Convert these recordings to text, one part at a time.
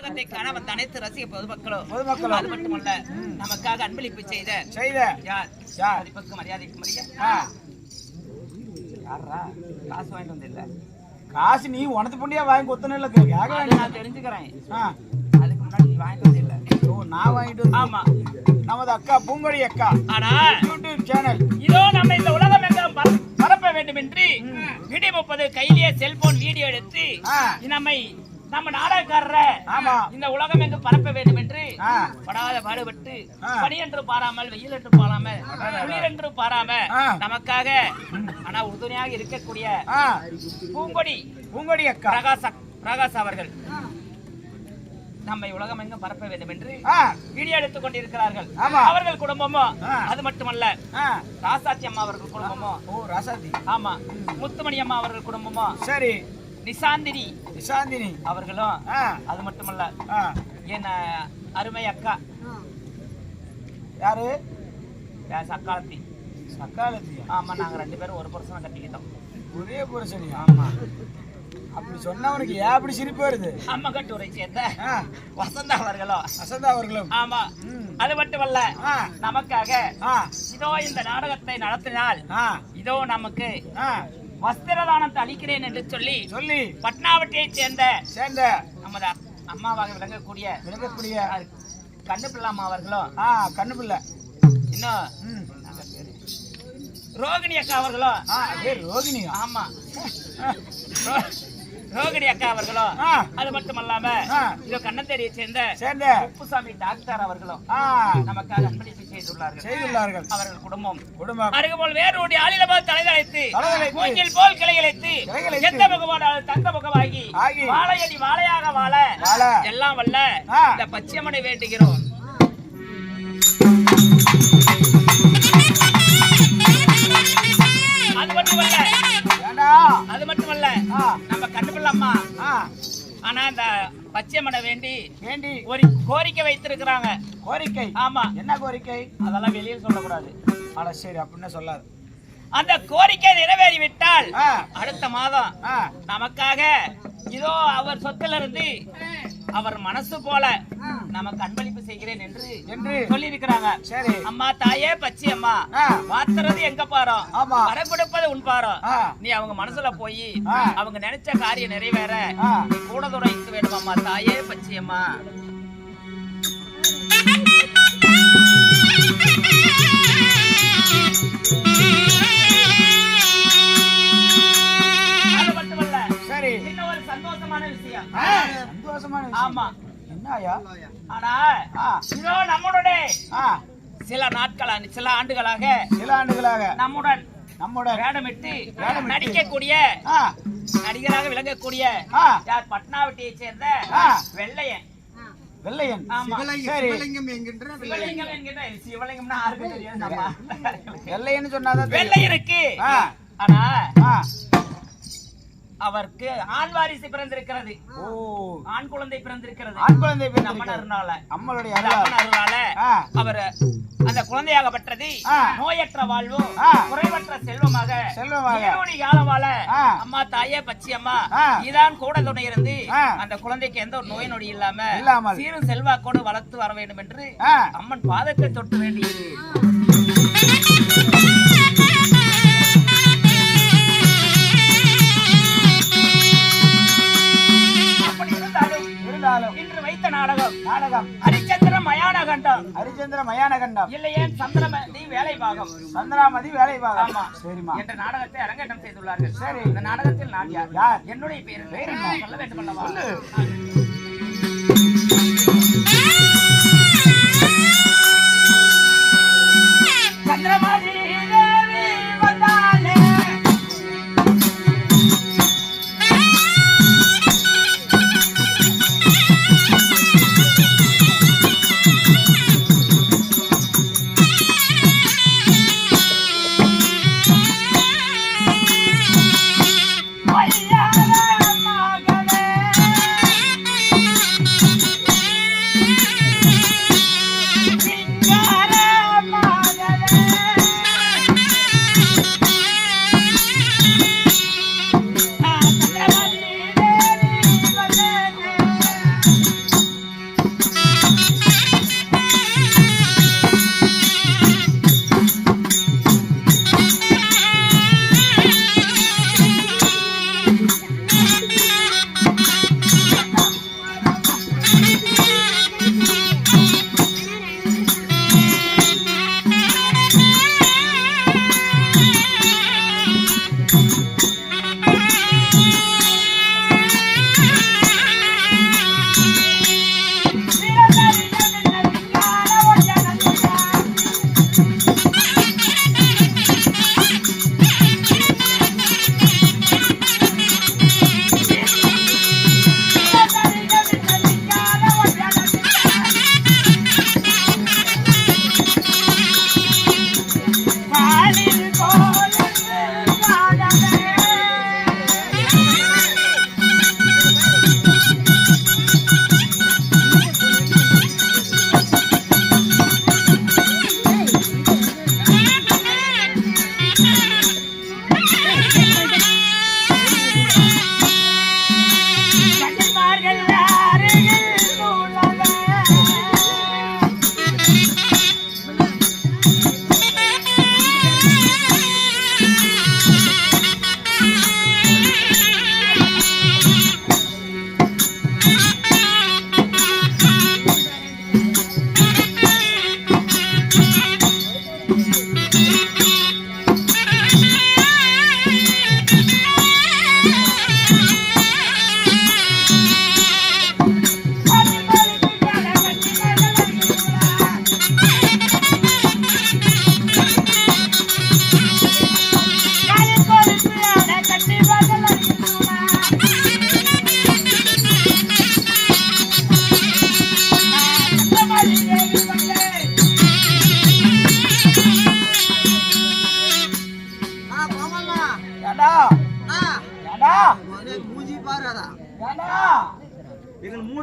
நாடகத்தை காண வந்த அனைத்து ரசிக பொதுமக்களும் அது மட்டுமல்ல நமக்காக அன்பளிப்பு செய்த யார் யார் மதிப்புக்கு மரியாதைக்கு மரியா யாரா காசு வாங்கிட்டு வந்து இல்ல காசு நீ உனது பொண்டியா வாங்கி கொத்தன இல்ல நான் தெரிஞ்சுக்கிறேன் அதுக்கு முன்னாடி நீ வாங்கிட்டு வந்து இல்ல நான் வாங்கிட்டு ஆமா நமது அக்கா பூங்கொடி அக்கா ஆனா யூடியூப் சேனல் இதோ நம்ம இந்த உலகம் எங்க பரப்ப வேண்டும் என்று விடி 30 கையிலேயே செல்போன் வீடியோ எடுத்து நம்ம நாடகக்காரர இந்த உலகம் எங்கு பரப்ப வேண்டும் என்று படாத பாடுபட்டு பனி என்று பாராமல் வெயில் என்று பாராமல் குளிர் என்று பாராம நமக்காக ஆனா உறுதுணையாக இருக்கக்கூடிய பூங்கொடி அக்கா பிரகாஷ் அவர்கள் நம்மை உலகம் எங்கும் பரப்ப வேண்டும் என்று வீடியோ எடுத்துக் கொண்டிருக்கிறார்கள். அவர்கள் குடும்பமும் அது மட்டுமல்ல ராசாத்தி அம்மா அவர்கள் குடும்பமும் ராசாத்தி ஆமா முத்துமணி அம்மா அவர்கள் குடும்பமும் சரி நிசாந்தினி அவர்களும் அது மட்டுமல்ல என் அருமை அக்கா யாரு சக்காலத்தி ஆமா நாங்க 2 பேரும் ஒரு புருஷனை கட்டிக்கிட்டோம். ஒரே புருஷனி ஆமா அப்படி சொன்னவனுக்கு ஏன் அப்படி சிரிப்பு வருது? அம்மா கட்டுரை சேர்ந்த வசந்தா அவர்களும் ஆமா அது மட்டுமல்ல நமக்காக இதோ இந்த நாடகத்தை நடத்தினால் இதோ நமக்கு வஸ்திரதானத்தை அளிக்கிறேன் என்று சொல்லி பட்னாவட்டியை சேர்ந்த நமது அம்மாவாக விளங்கக்கூடிய கண்ணு பிள்ளை அம்மா அவர்களும் கண்ணு பிள்ளை இன்னும் ரோகிணி அக்கா அவர்களும் ரோகிணி ஆமா ரோகிணி அக்கா அவர்களும் அது மட்டுமல்லாம இதோ கண்ணத்தேரியை சேர்ந்த உப்புசாமி டாக்டர் அவர்களும் நமக்காக அன்பளிப்பு செய்துள்ளார்கள். அவர்கள் குடும்பம் அருகுபோல் வேறு ஆளிலபோல் தலைகளைத்து மூங்கில் போல் கிளைகளைத்து எந்த முகமானாலும் தங்க முகமாகி வாழையடி வாழையாக வாழ எல்லாம் வல்ல இந்த பச்சையம்மனை வேண்டுகிறோம். அது மட்டுமல்ல நம்ம கண்டுபிள்ள அம்மா ஆனா இந்த பச்சையம்மனை வேண்டி ஒரு கோரிக்கை வைத்திருக்கிறாங்க. கோரிக்கை? ஆமா. என்ன கோரிக்கை? அதெல்லாம் வெளியே சொல்லக்கூடாது. சரி அப்படின்னு சொல்லாது. அந்த கோரிக்கை நிறைவேறிவிட்டால் அடுத்த மாதம் நமக்காக இதோ அவர் சொத்துல இருந்து அவர் மனசு போல நமக்கு அன்பளிப்பு செய்கிறேன் என்று சொல்லி இருக்கிறாங்க. சரி அம்மா தாயே பச்சை அம்மா பாத்துறது எங்க பாரோ வர கொடுப்பது உன் பாரோ. நீ அவங்க மனசுல போய் அவங்க நினைச்ச காரியம் நிறைவேற நீ கூட துணைக்கு வேணும் அம்மா தாயே பச்சை அம்மா. அது மட்டுமல்ல சரி இன்னும் ஒரு சந்தோஷமான விஷயம். ஆமா என்னயா? ஆனா இதோ நம்முடைய சில ஆண்டுகளாக நம்முடன் வேடமிட்டு நடிக்கக்கூடிய நடிகராக விளங்கக்கூடிய யார் பட்னாவட்டியை சேர்ந்த வெள்ளையன். சிவலிங்கம்னா யாருக்கு தெரியாது. வெள்ளையன்னு சொன்னாதான் வெள்ளையனுக்கு ஆனா அவருக்கு ஆண் வாரிசு பிறந்திருக்கிறது. ஆண் குழந்தை பிறந்திருக்கிறது. நம்மளுடைய அவர் அந்த குழந்தையாக பெற்றது நோயற்ற வாழ்வும் குறைவற்ற செல்வமாக காலவால அம்மா தாயே பச்சி அம்மா இதான் கூட துணை இருந்து அந்த குழந்தைக்கு எந்த ஒரு நோய் நொடி இல்லாம சீரும் செல்வாக்கோடு வளர்த்து வர வேண்டும் என்று அம்மன் பாதத்தை தொட்டு வேண்டியது. இன்று வைத்த நாடகம் ஹரிச்சந்திர மயான கண்டம் இல்லையே சந்திரமதி வேலை பாகம் ஆமா சரிமா என்ற நாடகத்தை அரங்கேற்றம் செய்துள்ளார்கள். சரி இந்த நாடகத்தில் நான் யார்? என்னுடைய பேர் சொல்ல வேண்டும் அல்லவா? சந்திரமதி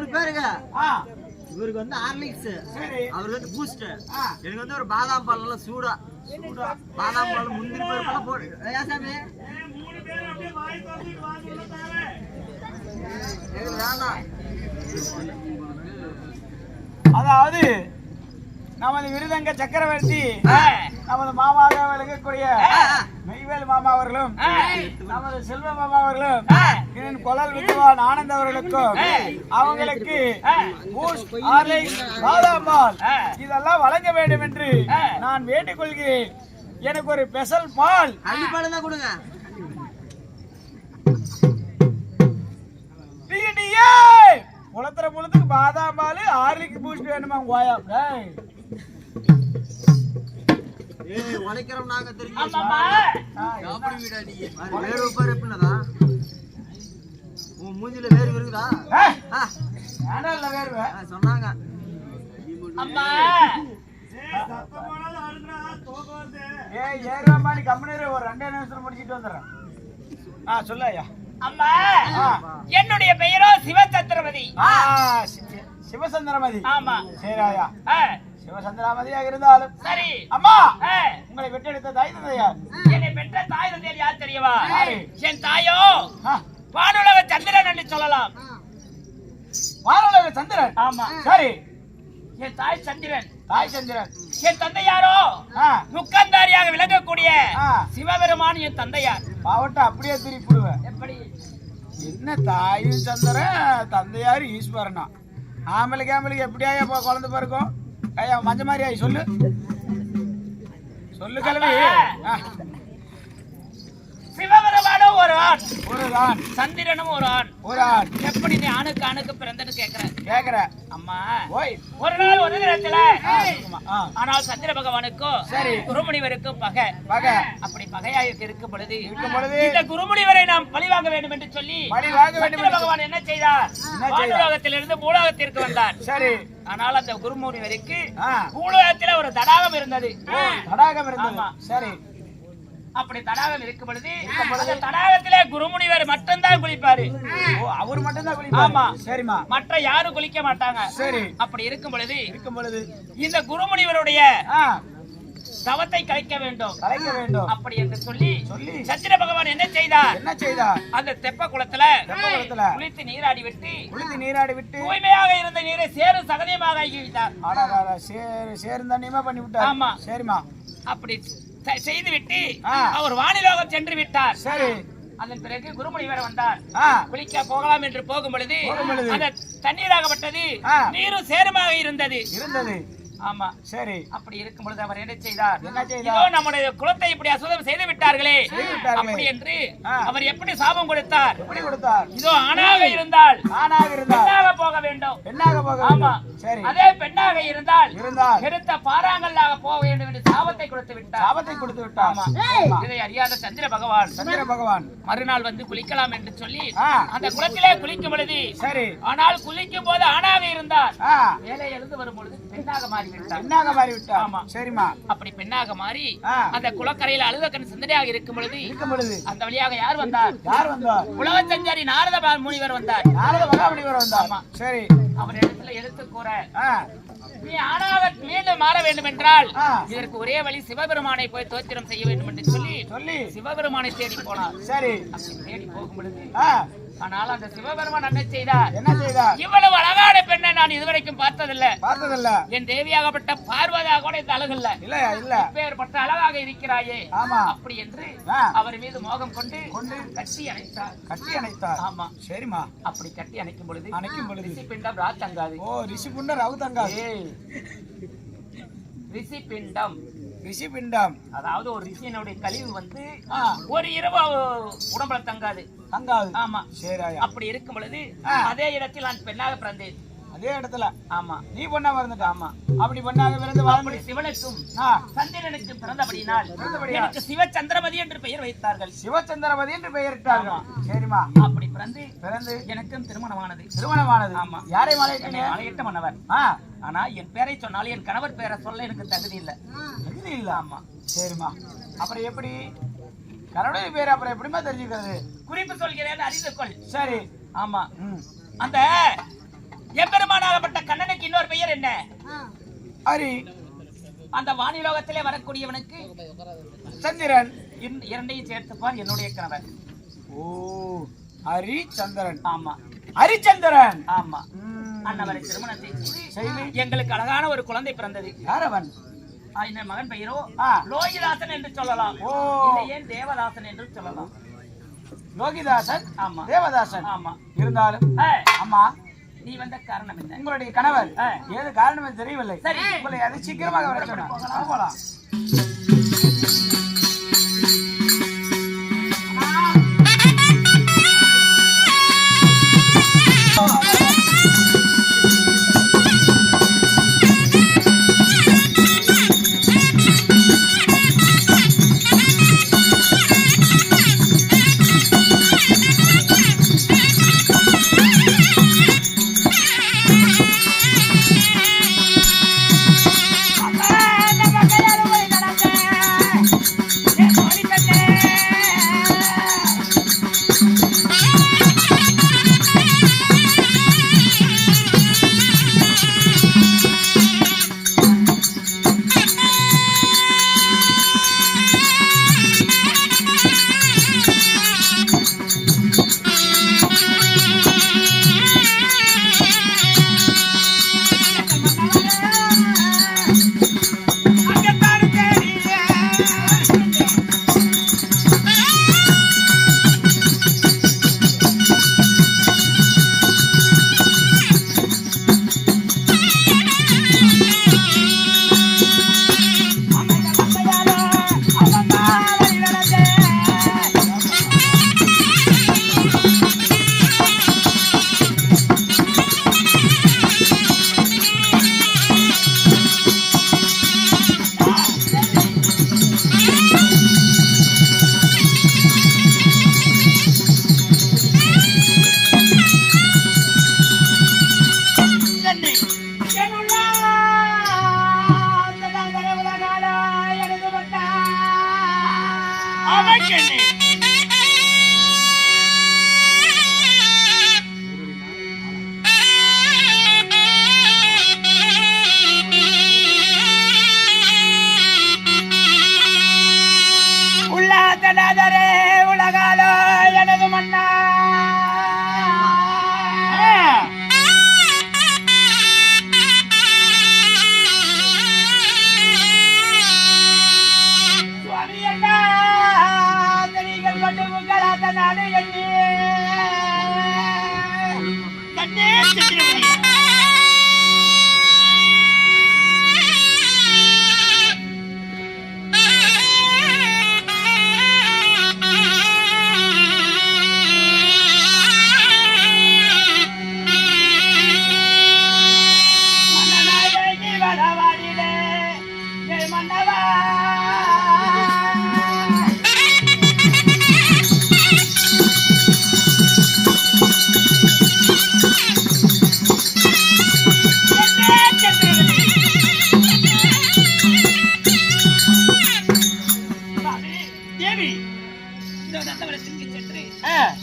3 பேருக்கு. ஆ இவருக்கு வந்து ஹார்லிக்ஸ், சரி அவருக்கு வந்து பூஸ்ட், ஆ எனக்கு வந்து ஒரு பாதாம் பால் நல்லா சூடா பாதாம் பால் முந்திரி பருப்பு போடு. ஏன் சாமி வேண்டாம். அதாவது நமது விருதங்க சக்கரவர்த்தி நமது மாமாவாக விளங்கக்கூடிய மெய்வேல் மாமா அவர்களும் நமது செல்வ மாமா அவர்களும் என் கொலல் வித்துவான் ஆனந்த் அவர்களுக்கும் அவங்களுக்கு பூஸ்ட், ஹார்லிக்ஸ், பாதாம் பால் இதெல்லாம் வழங்க வேண்டும் என்று நான் வேண்டிக் கொள்கிறேன். எனக்கு ஒரு ஸ்பெஷல் பால் அள்ளிப்பாடு தான் கொடுங்க. குளத்துற பொழுதுக்கு பாதாம் பால் ஹார்லிக்ஸ் பூஸ்ட் வேணுமா கோயா? ஏய் உழைக்கிறோம் நாங்க தெரியும். ஆமாமா எப்படி வீடா நீ? வேற உப்பார் எப்படினதா? உன் மூஞ்சில வேறு இருக்குதா? ஏனால வேர்வை சொன்னாங்க. அம்மா ஏய் ஏறமா நீ கம்பெனில ஒரு 2 நிமிஷத்துல முடிச்சிட்டு வந்துறேன். சொல்லையா. அம்மா என்னுடைய பெயரோ சிவசந்திரமதி. சிவசந்திரமதி. ஆமா சரியா. சிவசந்திரமதியாக இருந்தாலும் சரி. அம்மா உங்களை பெற்றெடுத்த தாய் தந்தையா? என்னை பெற்ற தாய் தந்தையர் யார் தெரியுமா? என் தாயோ வானுலக சந்திரன் என்று சொல்லலாம். வானுலக சந்திரன். ஆமா சரி. என் தாய் சந்திரன். தாய் சந்திரன். என் தந்தையாரோ முக்கந்தாரியாக விளங்கக்கூடிய சிவபெருமான் என் தந்தையார். பாவட்ட அப்படியே திருப்பிடுவேன். எப்படி? என்ன தாயும் சந்திரன் தந்தையாரு ஈஸ்வரனா? ஆம்பளைக்கு எப்படியா குழந்தை பிறக்கும்? ஐயா மஞ்ச மாதிரி ஆயி சொல்லு சொல்லு கல்வி. சிவபெருமானும் ஒரு ஆண், ஒரு ஆண், சந்திரனும் ஒரு ஆண். ஒரு ஆண். எப்படி நீ ஆணுக்கு ஆணுக்கு பிறந்தன்னு கேக்குற? அம்மா ஓய் ஒரு நாள் ஒரு நேரத்துல ஆனால் சந்திர பகவானுக்கும் சரி குருமுனிவருக்கும் பகை. அப்படி பகையாக இருக்கும் பொழுது இந்த குருமுனிவரை நாம் பழி வாங்க வேண்டும் என்று சொல்லி சந்திர பகவான் என்ன செய்தார்? வானுலகத்திலிருந்து பூலோகத்திற்கு வந்தார். சரி. ஆனால் அந்த குருமுனிவருக்கு பூலோகத்தில் ஒரு தடாகம் இருந்தது. தடாகம் இருந்தது. சரி. அப்படி தடாகம் இருக்கும் பொழுது அந்த தடாகத்திலே குருமுனிவர் மட்டும்தான் குளிப்பாரு. அவர் மட்டும்தான் குளிப்பாரு. ஆமா. சரிமா. மற்ற யாரும் குளிக்க மாட்டாங்க. சரி. அப்படி இருக்கும் பொழுது இந்த குருமுனிவருடைய தவத்தை கலைக்க வேண்டும் அப்படி என்று சொல்லி சந்திர பகவான் என்ன செய்தார்? அந்த தெப்ப குளத்துல குளித்து நீராடி விட்டு தூய்மையாக இருந்த நீரை சேரும் சகதியமாக ஆக்கி விட்டார். சேரும் தண்ணியமா பண்ணி விட்டார். ஆமா. சரிமா. அப்படி செய்து விட்டு அவர் வானிலோகம் சென்று விட்டார். சரி. அதன் பிறகு குருமுனிவர் வந்தார். குளிக்க போகலாம் என்று போகும் பொழுது அந்த தண்ணீராகப்பட்டது நீரும் சேருமாக இருந்தது. ஆமா. சரி. அப்படி இருக்கும் பொழுது அவர் என்ன செய்தார்? இதோ நம்முடைய குலத்தை இப்படி அசுத்தம் செய்து விட்டார்களே அப்படி என்று அவர் எப்படி சாபம் கொடுத்தார்? இதோ ஆணாக இருந்தால் பெண்ணாக போக வேண்டும். ஆமா. அதே பெண்ணாக இருந்தால் எடுத்த பாறாங்கல்லாக போக வேண்டும் என்று சாபத்தை கொடுத்து விட்டார். ஆமா. இதை அறியாத சந்திர பகவான் மறுநாள் வந்து குளிக்கலாம் என்று சொல்லி அந்த குளத்திலே குளிக்கும் பொழுது ஆனால் குளிக்கும் போது ஆணாக இருந்தார். மேலே எழுந்து வரும் பொழுது பெண்ணாக மாறிவிட்டார். ஆமா. சரிமா. அப்படி பெண்ணாக மாறி அந்த குளக்கரையில் அழுதக்கண் சிந்தனையாக இருக்கும் பொழுது அந்த வழியாக யார் வந்தார்? உலக சஞ்சாரி நாரத முனிவர் வந்தார். ஆமா. சரி. அவர் இடத்துல எடுத்து கூற நீ ஆணாக மீண்டும் மாற வேண்டும் என்றால் இதற்கு ஒரே வழி சிவபெருமானை போய் தோத்திரம் செய்ய வேண்டும் என்று சொல்லி சிவபெருமானை தேடி போனார். சரி. தேடி போகும் பொழுது ஆனால் அந்த சிவபெருமான் என்ன செய்தார்? இவ்வளவு அழகான பெண்ணை நான் இதுவரைக்கும் பார்த்ததில்ல. என் தேவியாகப்பட்ட பார்வதியாக கூட இந்த அழகு இல்ல. இப்பேற்பட்ட அழகாக இருக்கிறாயே அப்படி என்று அவர் மீது மோகம் கொண்டு கட்டி அணைத்தார். ஆமா. சரிமா. அப்படி கட்டி அணைக்கும் பொழுது ரிஷி பிண்டம் ராவ் தங்காது. ரிஷி பிண்டம் அதாவது ஒரு ரிஷியினுடைய கழிவு வந்து ஒரு இரவு உடம்புல தங்காது. ஆமா. அப்படி இருக்கும் பொழுது அதே இடத்தில் நான் பெண்ணாக பிறந்தேன். அதே இடத்துல. ஆமா. நீ பொண்ணா பிறந்துட்ட. ஆமா. அப்படி பொண்ணாக பிறந்து அப்படி சிவனுக்கும் சந்திரனுக்கும் பிறந்தபடியினால் எனக்கு சிவச்சந்திரமதி என்று பெயர் வைத்தார்கள். சரிமா. அப்படி பிறந்து எனக்கும் திருமணமானது. ஆமா. யாரை மலையிட்ட மன்னவர். ஆனா என் பேரை சொன்னால் என் கணவர் பேரை சொல்ல எனக்கு தகுதி இல்ல. ஆமா. சரிமா. அப்புறம் எப்படி கணவனுடைய பேர் அப்புறம் எப்படிமா தெரிஞ்சுக்கிறது? குறிப்பு சொல்கிறேன் அறிந்து கொள். சரி. ஆமா. அந்த வேறு என்ன ஹரி அந்த வானிலோகத்திலே வரக்கூடியவனுக்கு சந்திரன் இரண்டையும் சேர்த்துப்பார் என்னுடைய கணவர். ஓ ஹரி சந்திரன். ஆமா ஹரிச்சந்திரன். ஆமா. அண்ணவரை திருமணத்தை செய்து எங்களுக்கு அழகான ஒரு குழந்தை பிறந்தது. யார் அவன்? இந்த மகன் பெயரோ லோகிதாசன் என்று சொல்லலாம். ஓ ஏன் தேவதாசன் என்று சொல்லலாம். லோகிதாசன். ஆமா. தேவதாசன். ஆமா. இருந்தாலும் அம்மா நீ வந்த காரணம் என்ன? உங்களுடைய கணவர் ஏது காரணம் தெரியவில்லை. சரி உங்களை அதை சீக்கிரமாக வர சொன்னார். போலாம்.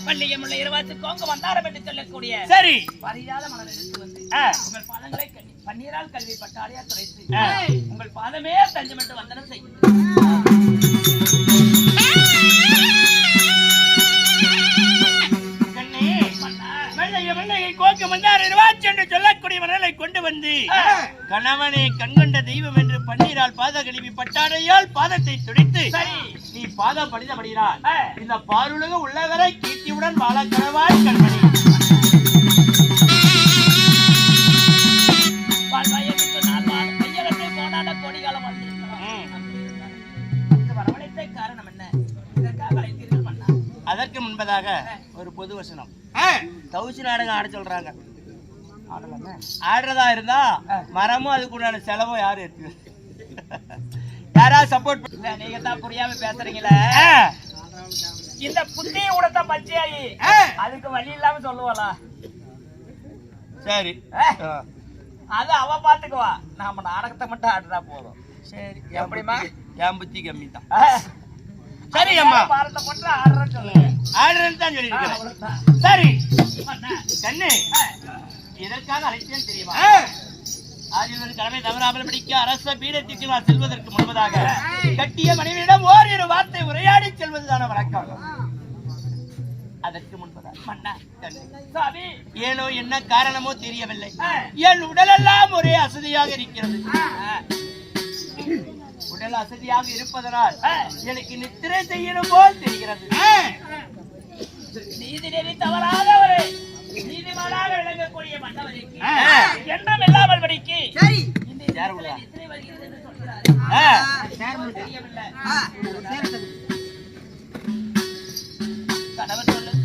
பள்ளியமுள்ள இருவாத்து கோங்க வந்தாரம் என்று சொல்லக்கூடிய சரி பரியாத மலர் எடுத்து வந்து உங்கள் பாதங்களை பன்னீரால் கல்வி பட்டாளியா துடைத்து உங்கள் பாதமே தஞ்சம் என்று வந்தனம் சொல்லக்கூடிய மணலை கொண்டு வந்து கணவனை கண்கொண்ட தெய்வம் என்று பன்னீரால் பாத கழுவி பட்டாடையால் பாதத்தை துடைத்து நீ பாதம் படித்தபடியால் இந்த பாருலக உள்ளவரை கீர்த்தியுடன் வாழ கணவாய் கண்மணி கோடிகாலம் வரவழைத்த காரணம் என்ன? இதற்காக அழைத்தீர்கள் மன்னா. அதற்கு முன்பதாக ஒரு பொது வசனம் தவுசி நாடகம் ஆட சொல்றாங்க. ஆடுறதா இருந்தா மரமும் அதுக்குண்டான செலவும் யாரு இருக்கு? யாராவது சப்போர்ட் இல்ல, நீங்க தான் புரியாம பேசுறீங்களே. இந்த புத்தி உடத்த பச்சையாயி அதுக்கு வழி இல்லாம சொல்லுவாளா? சரி, அது அவ பாத்துக்குவா, நாம நாடகத்தை மட்டும் ஆடுறா போதும். சரி, எப்படிமா? என் புத்தி கம்மி தான். சரி அம்மா, பாரத்தை மட்டும் ஆடுறேன்னு சொல்லுங்க. ஆடுறேன்னு தான் சொல்லிருக்கேன். சரி கண்ணு, இதற்காக அழைச்சேன்னு தெரியுமா? ஆரியவர் கடமை தவறாமல் படிக்க அரச பீடத்திற்கு நான் செல்வதற்கு முன்பதாக கட்டிய மனைவியிடம் ஓரிரு வார்த்தை உரையாடி செல்வதுதான வழக்கம். அதற்கு முன்பதாக மன்னா சாமி ஏனோ என்ன காரணமோ தெரியவில்லை, என் உடலெல்லாம் ஒரே அசதியாக இருக்கிறது. உடல் அசதியாக இருப்பதனால் எனக்கு நித்திரை செய்யணும் போல் தெரிகிறது. நீதி நெறி தவறாத ஒரு நீதிமானாக விளங்கக்கூடிய மன்னவருக்கு என்றும் இல்லாமல் படிக்கு இந்த நித்திரை வருகிறது என்று சொல்கிறார். தெரியவில்லை. கடவுள் சொல்லுக்கு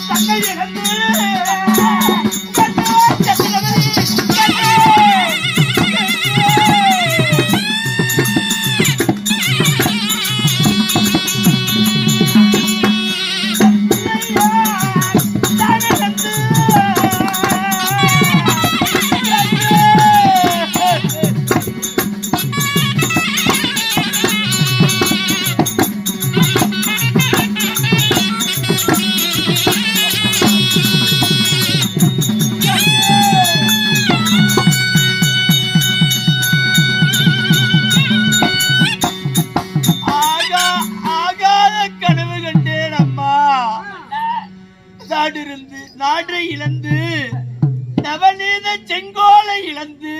தங்கை இழந்து நாடு இழந்து நவநீத செங்கோலை இழந்து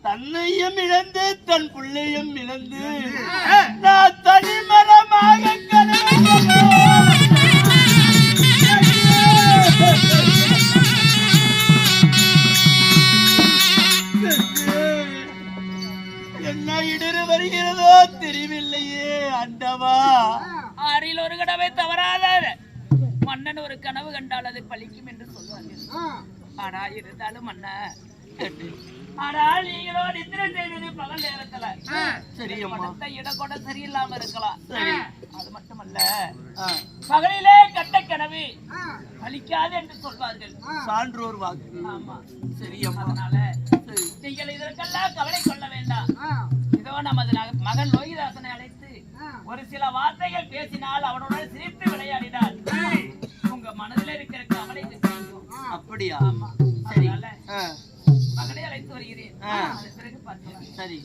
தன்னையும் இழந்து தன் பிள்ளையும் இழந்து நான் தனிமரமாக என்ன இடறு வருகிறதோ தெரியவில்லையே அண்டவா. ஆறில் ஒரு கடவை தவறாத மன்னன் ஒரு கனவு கண்டால் அது பலிக்கும் என்று சொல்லுவார்கள். ஆனா இருந்தாலும் மன்னன் ஆனால் நீங்களோ நித்திரை செய்தது பகல் நேரத்துல இடம் கூட சரியில்லாம இருக்கலாம். அது மட்டுமல்ல பகலிலே கட்ட கனவு பலிக்காது என்று சொல்வார்கள். சான்றோர் வாக்கு. ஆமா சரி. அதனால நீங்கள் இதற்கெல்லாம் கவலை கொள்ள வேண்டாம். இதோ நமது மகன் லோகிதாசனை அழைத்து ஒரு சில வார்த்தைகள் பேசினால் அவனுடன் சிரித்து விளையாடினால் உங்க மனதில் இருக்கிற கவலை நீங்கும். அப்படியா? ஆமா சரி. மகனை அழைத்து வருகிறேன். பிறகு பார்க்கலாம். சரி.